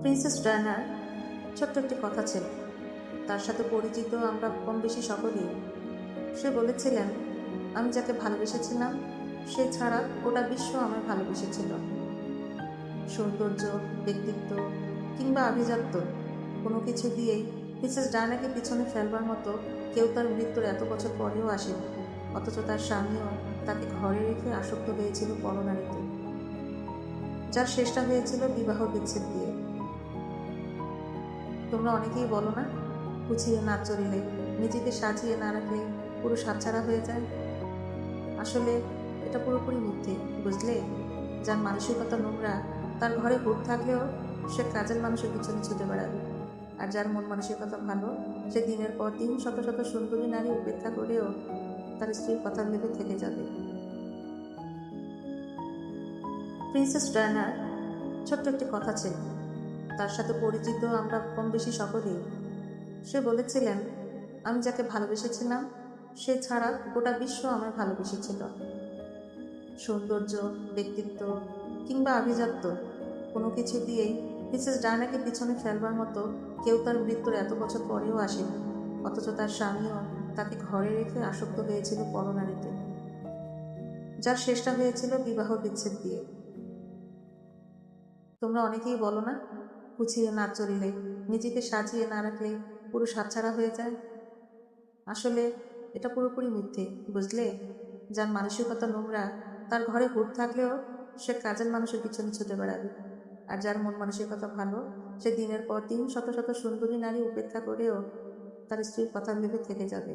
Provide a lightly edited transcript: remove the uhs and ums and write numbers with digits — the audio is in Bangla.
প্রিন্সেস ডায়ানার ছোট্ট একটি কথা ছিল। তার সাথে পরিচিত আমরা কম বেশি সকলেই। সে বলেছিলেন, আমি যাকে ভালোবেসেছিলাম সে ছাড়া গোটা বিশ্ব আমায় ভালোবেসেছিল। সৌন্দর্য, ব্যক্তিত্ব কিংবা আভিজাত্য কোনো কিছু দিয়েই প্রিন্সেস ডায়ানাকে পিছনে ফেলবার মতো কেউ তার মৃত্যুর এত বছর পরেও আসেনি। অথচ তার স্বামীও তাকে ঘরে রেখে আসক্ত হয়েছিল পরনারীতে, যার শেষটা হয়েছিল বিবাহ বিচ্ছেদ দিয়ে। তোমরা অনেকেই বলো না, গুছিয়ে না চললে, নিজেকে সাজিয়ে না রাখলে পুরো হাতছাড়া হয়ে যায়। আসলে এটা পুরোপুরি মিথ্যে, বুঝলে? যার মানসিকতা নোংরা তার ঘরে ভূত থাকলেও সে কাজের মানুষের পিছনে ছুটে বেড়াবে। আর যার মন মানসিকতা ভালো সে দিনের পর দিন শত শত সুন্দরী নারী উপেক্ষা করেও তার স্ত্রীর কথা ভেবে থেকে যাবে। প্রিন্সেস ডায়ানার ছোট্ট একটি কথা ছিল। তার সাথে পরিচিত আমরা কম বেশি সকলেই। সে বলেছিলেন, আমি যাকে ভালোবেসেছিলাম সে ছাড়া গোটা বিশ্ব আমায় ভালোবেসেছিল। সৌন্দর্য, ব্যক্তিত্ব কিংবা আভিজাত্য কোনো কিছু দিয়েই মিসেস ডায়ানাকে পিছনে ফেলবার মতো কেউ তার মৃত্যুর এত বছর পরেও আসেনি। অথচ তার স্বামীও তাকে ঘরে রেখে আসক্ত হয়েছিল পরনারীতে, যার শেষটা হয়েছিল বিবাহ বিচ্ছেদ দিয়ে। তোমরা অনেকেই বলো না, গুছিয়ে না চললে, নিজেকে সাজিয়ে না রাখলে পুরো হাতছাড়া হয়ে যায়। আসলে এটা পুরোপুরি মিথ্যে, বুঝলে? যার মানসিকতা নোংরা তার ঘরে ভূত থাকলেও সে কাজের মানুষের পিছনে ছুটে বেড়াবে। আর যার মন মানসিকতা ভালো সে দিনের পর দিন শত শত সুন্দরী নারী উপেক্ষা করেও তার স্ত্রীর কথা ভেবে থেকে যাবে।